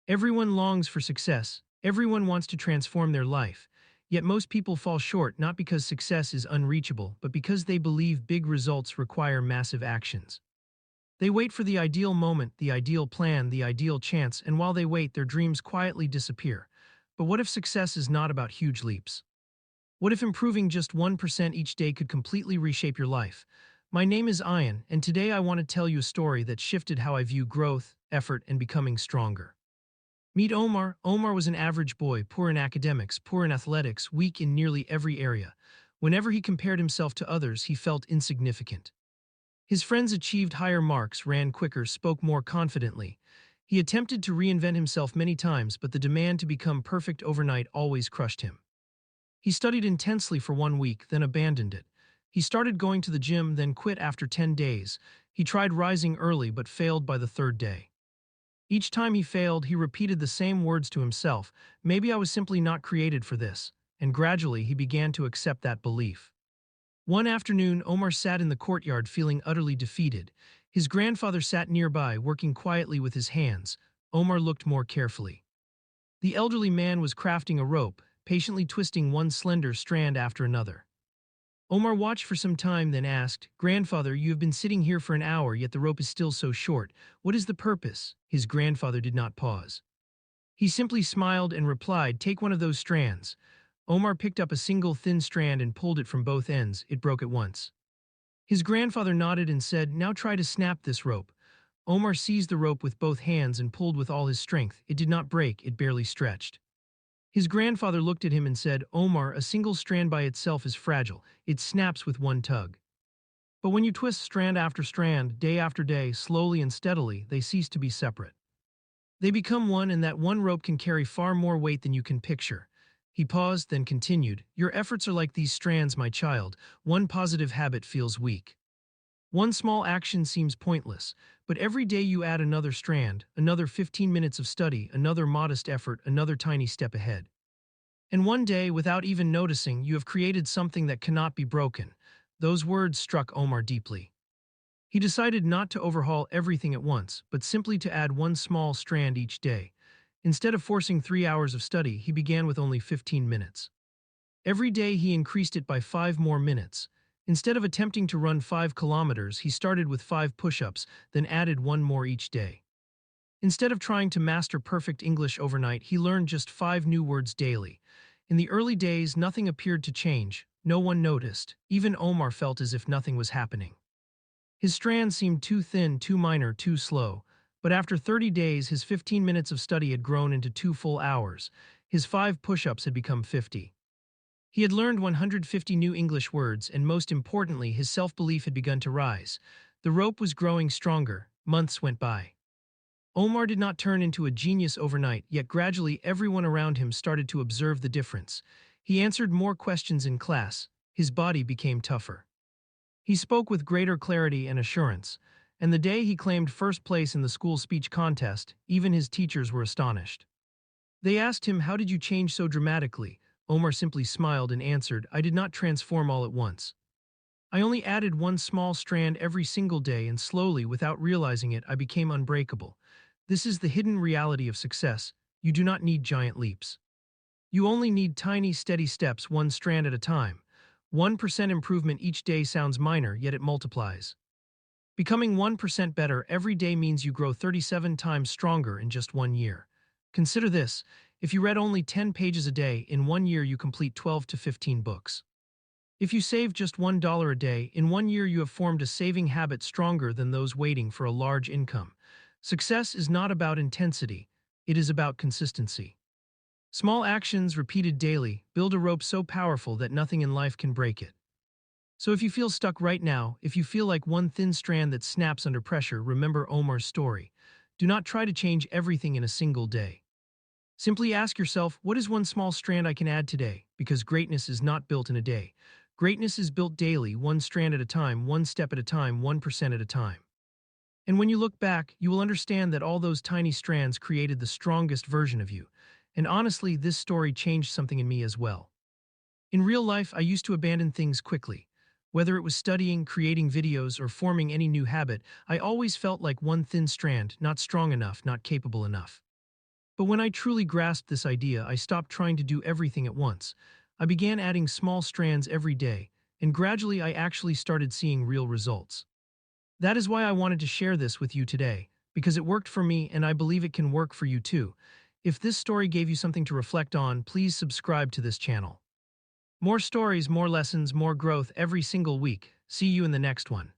Everyone longs for success. Everyone wants to transform their life. Yet most people fall short not because success is unreachable, but because they believe big results require massive actions. They wait for the ideal moment, the ideal plan, the ideal chance, and while they wait, their dreams quietly disappear. But what if success is not about huge leaps? What if improving just 1% each day could completely reshape your life? My name is Ian, and today I want to tell you a story that shifted how I view growth, effort, and becoming stronger. Meet Omar. Omar was an average boy, poor in academics, poor in athletics, weak in nearly every area. Whenever he compared himself to others, he felt insignificant. His friends achieved higher marks, ran quicker, spoke more confidently. He attempted to reinvent himself many times, but the demand to become perfect overnight always crushed him. He studied intensely for 1 week, then abandoned it. He started going to the gym, then quit after 10 days. He tried rising early, but failed by the third day. Each time he failed, he repeated the same words to himself: maybe I was simply not created for this. And gradually, he began to accept that belief. One afternoon, Omar sat in the courtyard feeling utterly defeated. His grandfather sat nearby, working quietly with his hands. Omar looked more carefully. The elderly man was crafting a rope, patiently twisting one slender strand after another. Omar watched for some time, then asked, "Grandfather, you have been sitting here for an hour, yet the rope is still so short. What is the purpose?" His grandfather did not pause. He simply smiled and replied, "Take one of those strands." Omar picked up a single thin strand and pulled it from both ends. It broke at once. His grandfather nodded and said, "Now try to snap this rope." Omar seized the rope with both hands and pulled with all his strength. It did not break, it barely stretched. His grandfather looked at him and said, "Omar, a single strand by itself is fragile. It snaps with one tug. But when you twist strand after strand, day after day, slowly and steadily, they cease to be separate. They become one, and that one rope can carry far more weight than you can picture." He paused, then continued, "Your efforts are like these strands, my child. One positive habit feels weak. One small action seems pointless, but every day you add another strand, another 15 minutes of study, another modest effort, another tiny step ahead. And one day, without even noticing, you have created something that cannot be broken." Those words struck Omar deeply. He decided not to overhaul everything at once, but simply to add one small strand each day. Instead of forcing 3 hours of study, he began with only 15 minutes. Every day he increased it by 5 more minutes. Instead of attempting to run 5 kilometers, he started with 5 push-ups, then added one more each day. Instead of trying to master perfect English overnight, he learned just 5 new words daily. In the early days, nothing appeared to change. No one noticed. Even Omar felt as if nothing was happening. His strands seemed too thin, too minor, too slow. But after 30 days, his 15 minutes of study had grown into 2 full hours. His 5 push-ups had become 50. He had learned 150 new English words, and most importantly, his self-belief had begun to rise. The rope was growing stronger. Months went by. Omar did not turn into a genius overnight, yet gradually everyone around him started to observe the difference. He answered more questions in class. His body became tougher. He spoke with greater clarity and assurance. And the day he claimed first place in the school speech contest, even his teachers were astonished. They asked him, "How did you change so dramatically?" Omar simply smiled and answered, "I did not transform all at once. I only added one small strand every single day, and slowly, without realizing it, I became unbreakable." This is the hidden reality of success. You do not need giant leaps. You only need tiny, steady steps, one strand at a time. 1% improvement each day sounds minor, yet it multiplies. Becoming 1% better every day means you grow 37 times stronger in just 1 year. Consider this: if you read only 10 pages a day, in 1 year you complete 12 to 15 books. If you save just $1 a day, in 1 year you have formed a saving habit stronger than those waiting for a large income. Success is not about intensity, it is about consistency. Small actions repeated daily build a rope so powerful that nothing in life can break it. So if you feel stuck right now, if you feel like one thin strand that snaps under pressure, remember Omar's story. Do not try to change everything in a single day. Simply ask yourself, what is one small strand I can add today? Because greatness is not built in a day. Greatness is built daily, one strand at a time, one step at a time, 1% at a time. And when you look back, you will understand that all those tiny strands created the strongest version of you. And honestly, this story changed something in me as well. In real life, I used to abandon things quickly. Whether it was studying, creating videos, or forming any new habit, I always felt like one thin strand, not strong enough, not capable enough. But when I truly grasped this idea, I stopped trying to do everything at once. I began adding small strands every day, and gradually I actually started seeing real results. That is why I wanted to share this with you today, because it worked for me and I believe it can work for you too. If this story gave you something to reflect on, please subscribe to this channel. More stories, more lessons, more growth every single week. See you in the next one.